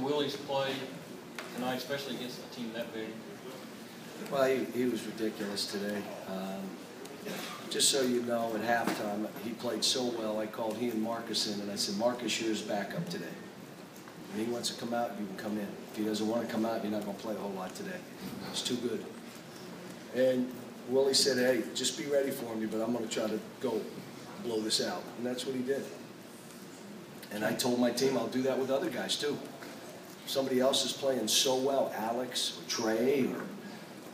Willie's play tonight, especially against a team that big? Well, he was ridiculous today. Just so you know, at halftime, he played so well, I called he and Marcus in, and I said, Marcus, you're his backup today. When he wants to come out, you can come in. If he doesn't want to come out, you're not going to play a whole lot today. He's too good. And Willie said, hey, just be ready for me, but I'm going to try to go blow this out. And that's what he did. And I told my team I'll do that with other guys, too. If somebody else is playing so well, Alex or Trey or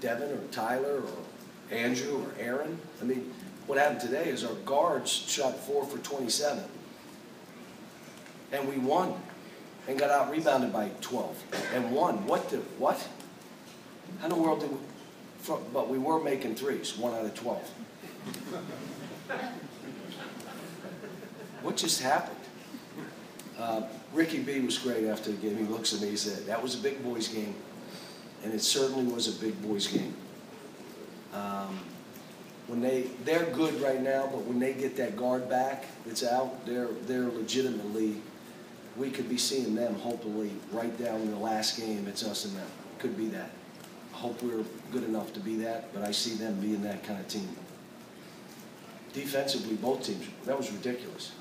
Devin or Tyler or Andrew or Aaron, I mean, what happened today is our guards shot 4 for 27. And we won and got out-rebounded by 12 and won. What? How in the world did we? But we were making threes, 1 out of 12. What just happened? Ricky B was great after the game. He looks at me, he said, that was a big boys game. And it certainly was a big boys game. When they're good right now, but when they get that guard back that's out, they're legitimately, we could be seeing them hopefully right down in the last game. It's us and them. Could be that. I hope we're good enough to be that, but I see them being that kind of team. Defensively, both teams, that was ridiculous.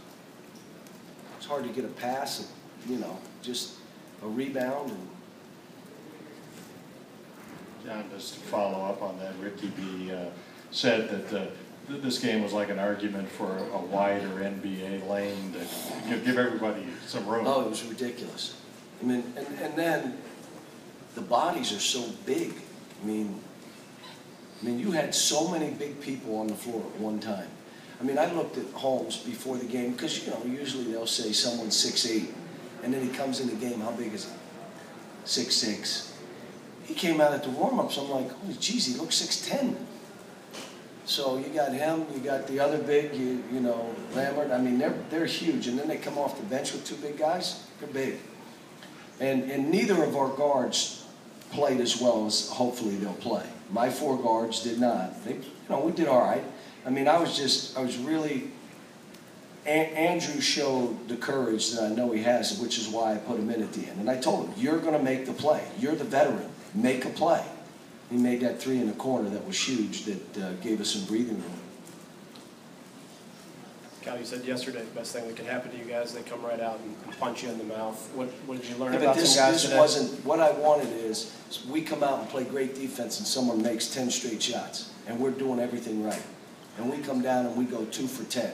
It's hard to get a pass and, you know, just a rebound. And John, just to follow up on that, Ricky B said that this game was like an argument for a wider NBA lane to give everybody some room. Oh, it was ridiculous. I mean, and then the bodies are so big. I mean, you had so many big people on the floor at one time. I mean, I looked at Holmes before the game because, you know, usually they'll say someone's 6'8", and then he comes in the game, how big is he? 6'6". He came out at the warm-ups, I'm like, holy jeez, he looks 6'10". So you got him, you got the other big, you know, Lambert. I mean, they're huge, and then they come off the bench with 2 big guys. They're big, and neither of our guards played as well as hopefully they'll play. My 4 guards did not. They, you know, we did all right. I mean, I was really. Andrew showed the courage that I know he has, which is why I put him in at the end. And I told him, you're going to make the play. You're the veteran. Make a play. He made that 3 in the corner that was huge, that gave us some breathing room. Cal, you said yesterday the best thing that could happen to you guys, they come right out and punch you in the mouth. What did you learn about some guys today? Wasn't, what I wanted is we come out and play great defense and someone makes 10 straight shots, and we're doing everything right. And we come down and we go 2 for 10,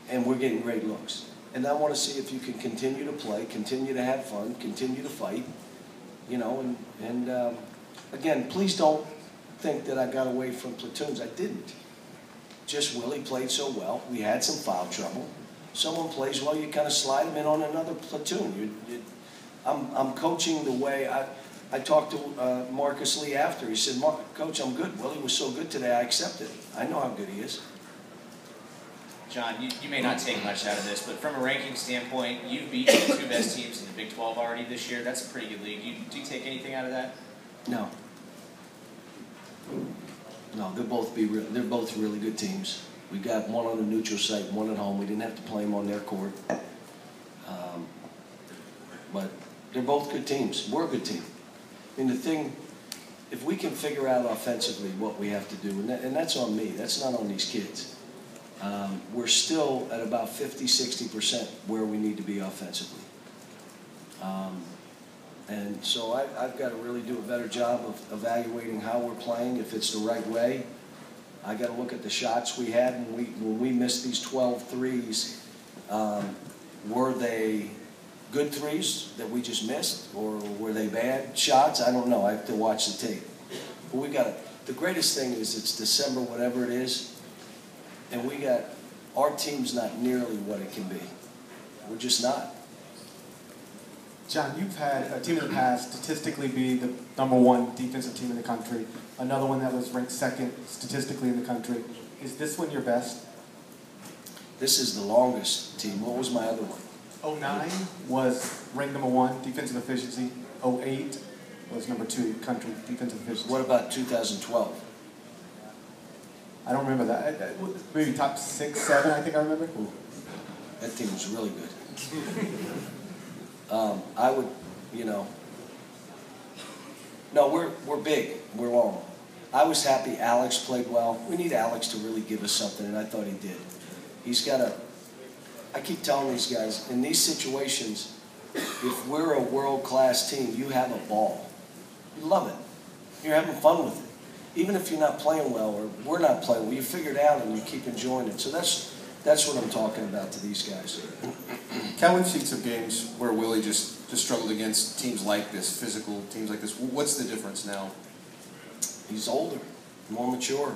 and we're getting great looks. And I want to see if you can continue to play, continue to have fun, continue to fight, you know, and again, please don't think that I got away from platoons. I didn't. Just Willie played so well. We had some foul trouble. Someone plays well, you kind of slide them in on another platoon. I'm coaching the way I talked to Marcus Lee after. He said, Coach, I'm good. Willie was so good today, I accept it. I know how good he is. John, you may not take much out of this, but from a ranking standpoint, you've beaten the 2 best teams in the Big 12 already this year. That's a pretty good league. Do you take anything out of that? No. No, they're both really good teams. We got one on a neutral site, one at home. We didn't have to play them on their court. But they're both good teams. We're a good team. I mean, the thing, if we can figure out offensively what we have to do, and that's on me, that's not on these kids. We're still at about 50–60% where we need to be offensively. And so I've got to really do a better job of evaluating how we're playing, if it's the right way. I got to look at the shots we had when we missed these 12 threes. Were they good threes that we just missed, or were they bad shots? I don't know. I have to watch the tape. But we got the greatest thing is it's December, whatever it is, and our team's not nearly what it can be. We're just not. John, you've had a team in the past statistically be the #1 defensive team in the country, another one that was ranked 2nd statistically in the country. Is this one your best? This is the longest team. What was my other one? 09 was ranked #1 defensive efficiency. 08 was #2 country defensive efficiency. What about 2012? I don't remember that. Maybe top 6, 7, I think I remember. Ooh, that team was really good. you know. No, we're big. We're long. I was happy Alex played well. We need Alex to really give us something, and I thought he did. He's got a, I keep telling these guys, in these situations, if we're a world-class team, you have a ball. You love it. You're having fun with it. Even if you're not playing well or we're not playing well, you figure it out and you keep enjoying it. So that's what I'm talking about to these guys. Cal, we've seen some games where Willie just struggled against teams like this, physical teams like this. What's the difference now? He's older, more mature.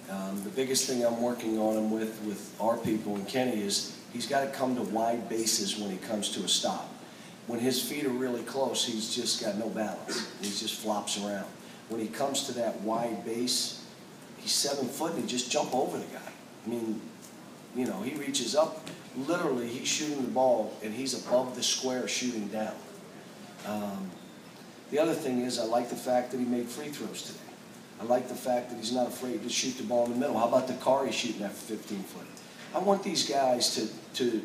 The biggest thing I'm working on him with our people and Kenny is he's got to come to wide bases when he comes to a stop. When his feet are really close, he's just got no balance. He just flops around. When he comes to that wide base, he's 7 foot and he just jump over the guy. I mean, you know, he reaches up. Literally, he's shooting the ball and he's above the square shooting down. The other thing is I like the fact that he made free throws today. I like the fact that he's not afraid to shoot the ball in the middle. How about the car he's shooting at 15 foot? I want these guys to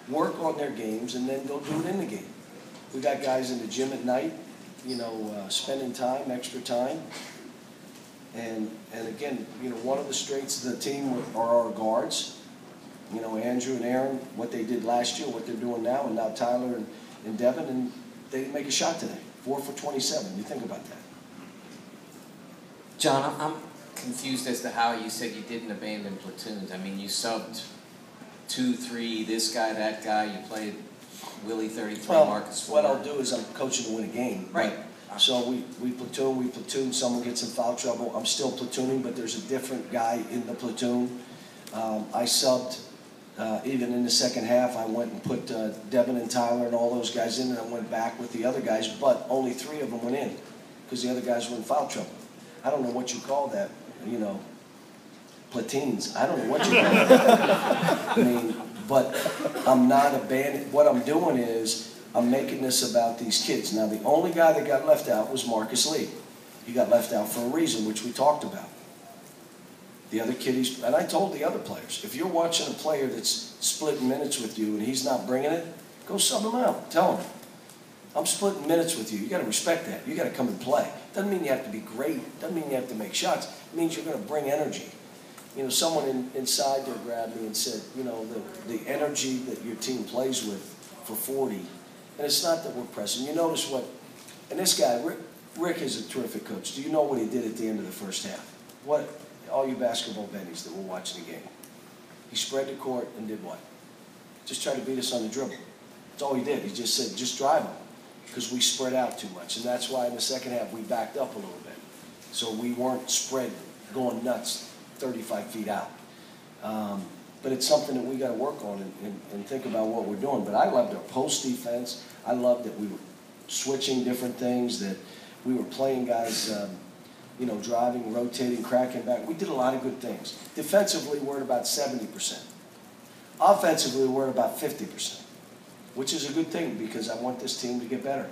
work on their games and then go do it in the game. We got guys in the gym at night, you know, spending time, extra time. And again, you know, one of the strengths of the team are our guards. You know, Andrew and Aaron, what they did last year, what they're doing now, and now Tyler and Devin, and they didn't make a shot today. 4 for 27. You think about that. John, I'm confused as to how you said you didn't abandon platoons. I mean, you subbed 2, 3, this guy, that guy. You played Willie 33, Marcus 4. What I'll do is I'm coaching to win a game. Right. So we platoon, someone gets in foul trouble. I'm still platooning, but there's a different guy in the platoon. I subbed, even in the second half, I went and put Devin and Tyler and all those guys in, and I went back with the other guys, but only 3 of them went in because the other guys were in foul trouble. I don't know what you call that, you know, platoons. I don't know what you call that. I mean, but I'm not abandoning. What I'm doing is I'm making this about these kids. Now, the only guy that got left out was Marcus Lee. He got left out for a reason, which we talked about. The other kiddies, and I told the other players, if you're watching a player that's splitting minutes with you and he's not bringing it, go sub him out. Tell him, I'm splitting minutes with you. You got to respect that. You got to come and play. Doesn't mean you have to be great. Doesn't mean you have to make shots. It means you're going to bring energy. You know, someone inside there grabbed me and said, you know, the energy that your team plays with for 40, and it's not that we're pressing. You notice what, and this guy, Rick is a terrific coach. Do you know what he did at the end of the first half? What, all you basketball bennies that were watching the game. He spread the court and did what? Just tried to beat us on the dribble. That's all he did. He just said, just drive them, because we spread out too much. And that's why in the second half we backed up a little bit. So we weren't spread going nuts 35 feet out. But it's something that we got to work on and think about what we're doing. But I loved our post defense. I loved that we were switching different things, that we were playing guys, you know, driving, rotating, cracking back. We did a lot of good things. Defensively, we're at about 70%. Offensively, we're at about 50%, which is a good thing because I want this team to get better.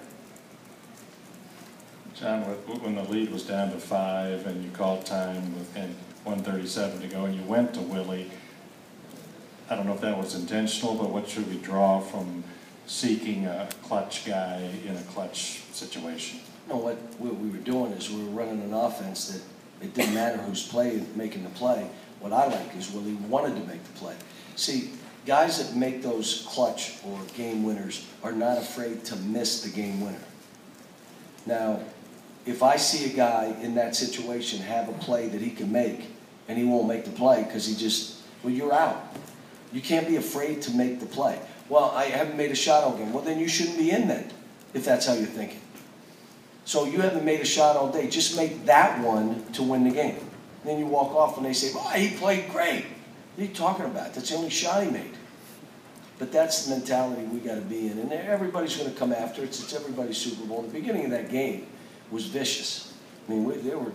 John, when the lead was down to 5 and you called time and 1:37 to go and you went to Willie, I don't know if that was intentional, but what should we draw from seeking a clutch guy in a clutch situation? No, what we were doing is we were running an offense that it didn't matter who's making the play. What I like is Willie wanted to make the play. See, guys that make those clutch or game winners are not afraid to miss the game winner. Now, if I see a guy in that situation have a play that he can make and he won't make the play because he just, well, you're out. You can't be afraid to make the play. Well, I haven't made a shot all game. Well, then you shouldn't be in then, if that's how you're thinking. So you haven't made a shot all day. Just make that one to win the game. Then you walk off and they say, well, he played great. What are you talking about? That's the only shot he made. But that's the mentality we got to be in. And everybody's going to come after it. It's everybody's Super Bowl. The beginning of that game was vicious. I mean, there were,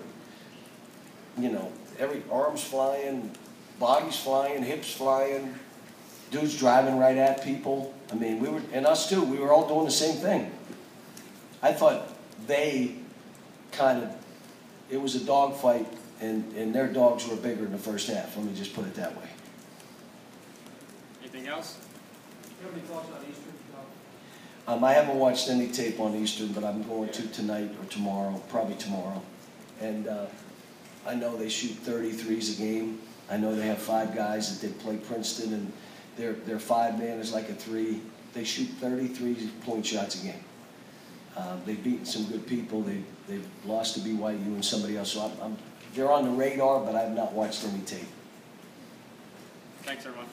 you know, every arms flying, bodies flying, hips flying, dudes driving right at people. I mean, we were, and us too, we were all doing the same thing. I thought they kind of, it was a dogfight, and their dogs were bigger in the first half. Let me just put it that way. Anything else? Do you have any thoughts on Easter? I haven't watched any tape on Eastern, but I'm going to tonight or tomorrow, probably tomorrow. And I know they shoot 33s a game. I know they have 5 guys that they play Princeton, and their 5-man is like a 3. They shoot 33 point shots a game. They've beaten some good people. They've lost to BYU and somebody else. So they're on the radar, but I have not watched any tape. Thanks, everyone.